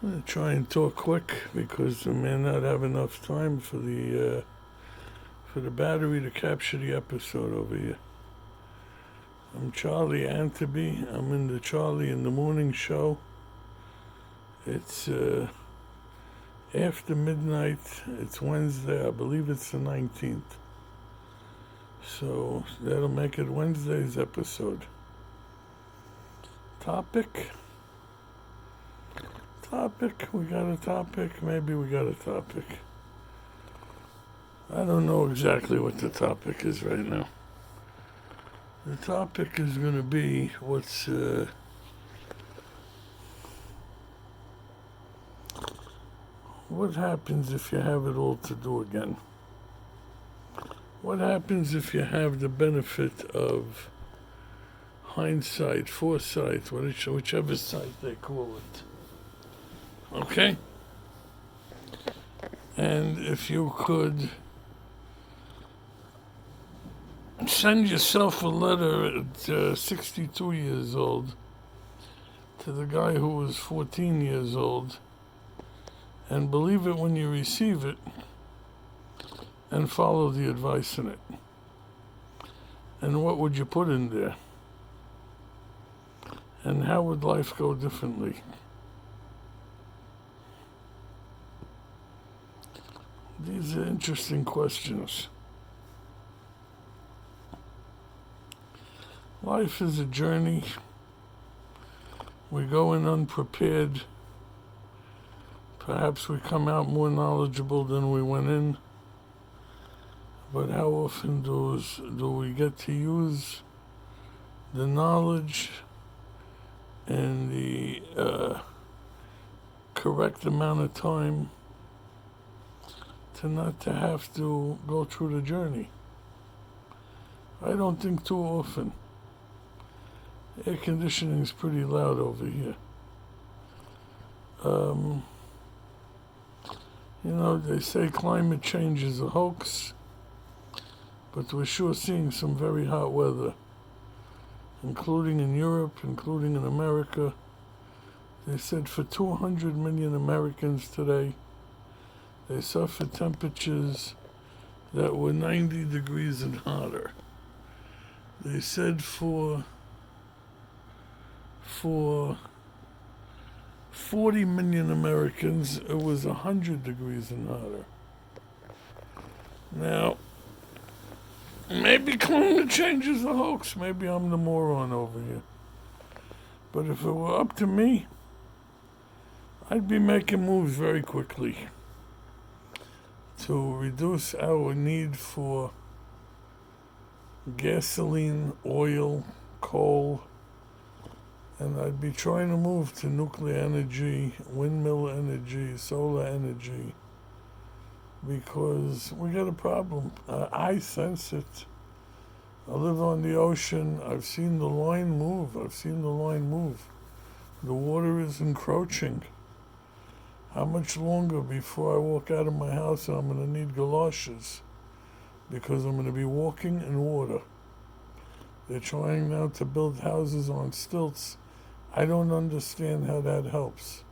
I'm going to try and talk quick because I may not have enough time for the battery to capture the episode over here. I'm Charlie Anteby. I'm in the Charlie in the Morning show. It's after midnight. It's Wednesday. I believe it's the 19th. So that'll make it Wednesday's episode. Topic. We got a topic. Maybe we got a topic. I don't know exactly what the topic is right now. The topic is going to be what happens if you have it all to do again? What happens if you have the benefit of hindsight, foresight, whichever side they call it? Okay? And if you could send yourself a letter at 62 years old to the guy who was 14 years old, and believe it when you receive it, and follow the advice in it. And what would you put in there? And how would life go differently? These are interesting questions. Life is a journey. We go in unprepared. Perhaps we come out more knowledgeable than we went in. But how often do we get to use the knowledge in the correct amount of time to not to have to go through the journey? I don't think too often. Air conditioning is pretty loud over here. They say climate change is a hoax, but we're sure seeing some very hot weather, including in Europe, including in America. They said for 200 million Americans today, they suffered temperatures that were 90 degrees and hotter. They said for 40 million Americans, it was 100 degrees and hotter. Now, maybe climate change is a hoax. Maybe I'm the moron over here. But if it were up to me, I'd be making moves very quickly to reduce our need for gasoline, oil, coal, and I'd be trying to move to nuclear energy, windmill energy, solar energy, because we got a problem. I sense it. I live on the ocean. I've seen the line move. The water is encroaching. How much longer before I walk out of my house and I'm going to need galoshes? Because I'm going to be walking in water. They're trying now to build houses on stilts. I don't understand how that helps.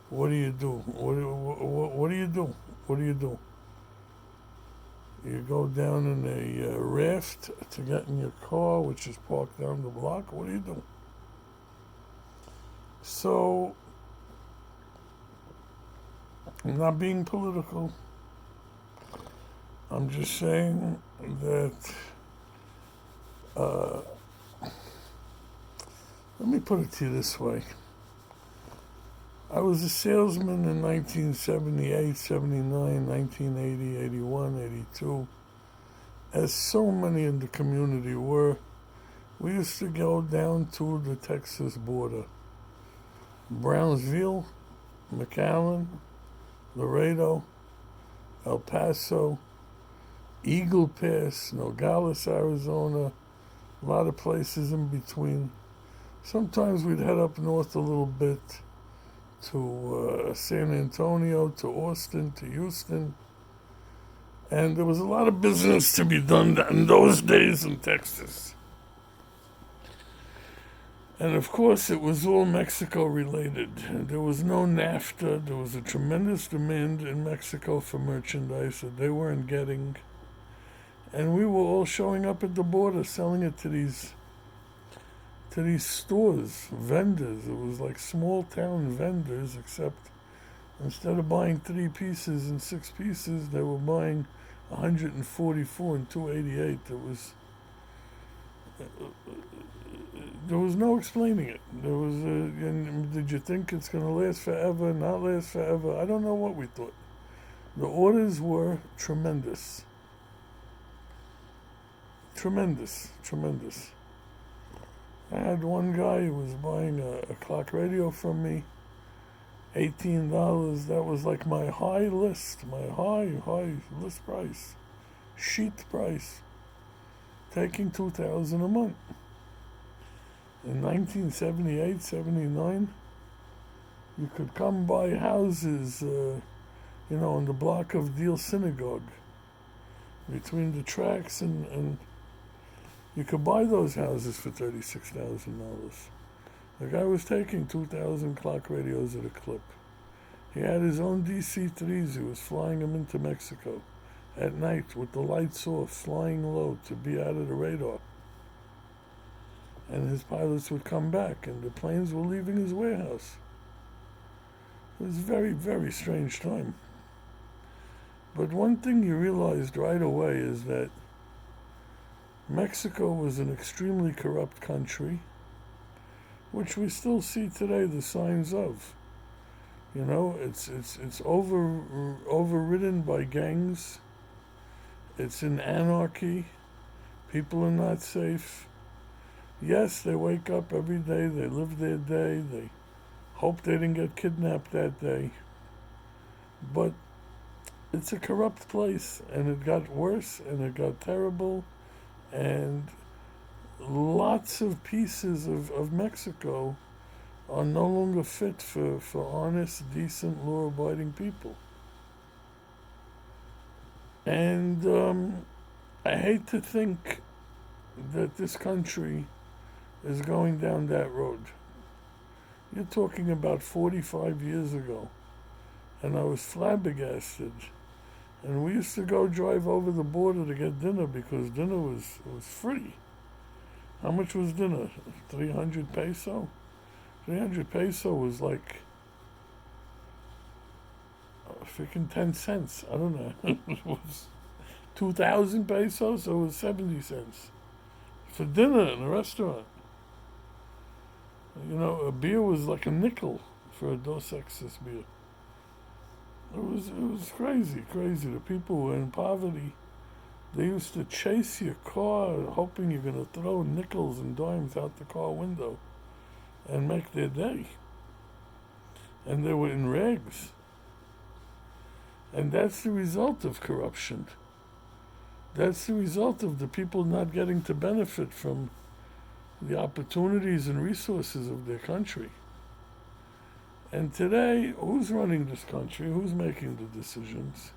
What do you do? What do you do? What do you do? You go down in a raft to get in your car, which is parked down the block. What do you do? So, I'm not being political. I'm just saying that let me put it to you this way. I was a salesman in 1978, 79, 1980, 81, 82. As so many in the community were, we used to go down to the Texas border. Brownsville, McAllen, Laredo, El Paso, Eagle Pass, Nogales, Arizona, a lot of places in between. Sometimes we'd head up north a little bit to San Antonio, to Austin, to Houston. And there was a lot of business to be done in those days in Texas. And of course, it was all Mexico related. There was no NAFTA. There was a tremendous demand in Mexico for merchandise that they weren't getting. And we were all showing up at the border selling it to these stores, vendors. It was like small town vendors, except instead of buying 3 pieces and 6 pieces, they were buying 144 and 288. There was no explaining it. And did you think it's going to last forever, not last forever? I don't know what we thought. The orders were tremendous. Tremendous. I had one guy who was buying a clock radio from me, $18. That was like my high list list price, sheet price, taking $2,000 a month. In 1978, 79, you could come buy houses, on the block of Deal Synagogue, between the tracks, and you could buy those houses for $36,000. The guy was taking 2,000 clock radios at a clip. He had his own DC-3s. He was flying them into Mexico at night with the lights off, flying low to be out of the radar. And his pilots would come back, and the planes were leaving his warehouse. It was a very, very strange time. But one thing you realized right away is that Mexico was an extremely corrupt country, which we still see today the signs of. It's overridden by gangs. It's in anarchy. People are not safe. Yes, they wake up every day, they live their day, they hope they didn't get kidnapped that day. But it's a corrupt place, and it got worse, and it got terrible, and lots of pieces of Mexico are no longer fit for honest, decent, law-abiding people. And I hate to think that this country is going down that road. You're talking about 45 years ago, and I was flabbergasted. And we used to go drive over the border to get dinner because dinner was free. How much was dinner? 300 peso? 300 peso was like freaking 10 cents. I don't know. It was 2,000 pesos, so it was 70 cents for dinner in a restaurant. A beer was like a nickel for a Dos Equis beer. It was crazy. The people who were in poverty, they used to chase your car hoping you're going to throw nickels and dimes out the car window and make their day. And they were in rags. And that's the result of corruption. That's the result of the people not getting to benefit from the opportunities and resources of their country. And today, who's running this country? Who's making the decisions?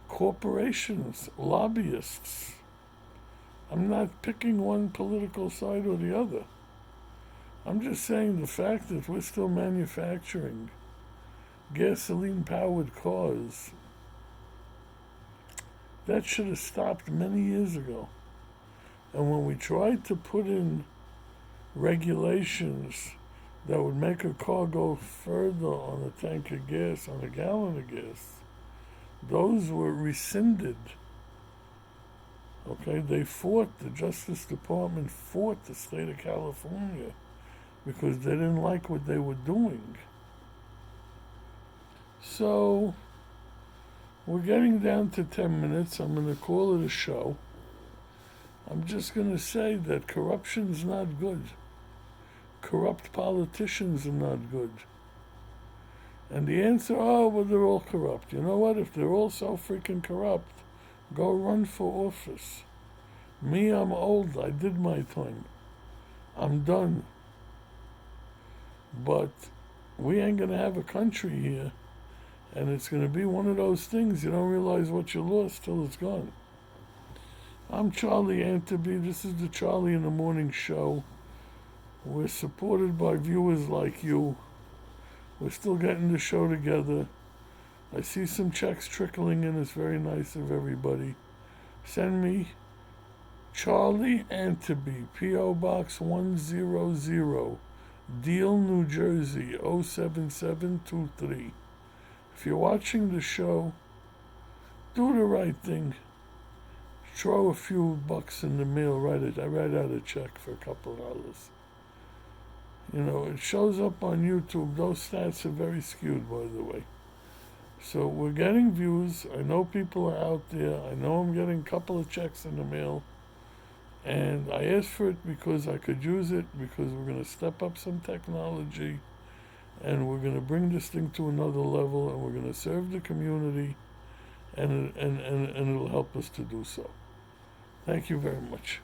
Corporations, lobbyists. I'm not picking one political side or the other. I'm just saying the fact that we're still manufacturing gasoline-powered cars, that should have stopped many years ago. And when we tried to put in regulations that would make a car go further on a tank of gas, on a gallon of gas, those were rescinded. Okay, the Justice Department fought the state of California because they didn't like what they were doing. So, we're getting down to 10 minutes. I'm going to call it a show. I'm just going to say that corruption's not good. Corrupt politicians are not good. And the answer, they're all corrupt. You know what? If they're all so freaking corrupt, go run for office. Me, I'm old. I did my time. I'm done. But we ain't going to have a country here. And it's going to be one of those things you don't realize what you lost till it's gone. I'm Charlie Anteby. This is the Charlie in the Morning Show. We're supported by viewers like you. We're still getting the show together. I see some checks trickling in. It's very nice of everybody. Send me Charlie Anteby, P.O. Box 100, Deal, New Jersey 07723. If you're watching the show, do the right thing. Throw a few bucks in the mail. I write out a check for a couple of dollars. You know, it shows up on YouTube. Those stats are very skewed, by the way. So we're getting views. I know people are out there. I know I'm getting a couple of checks in the mail. And I asked for it because I could use it, because we're going to step up some technology and we're going to bring this thing to another level, and we're going to serve the community, and it'll help us to do so. Thank you very much.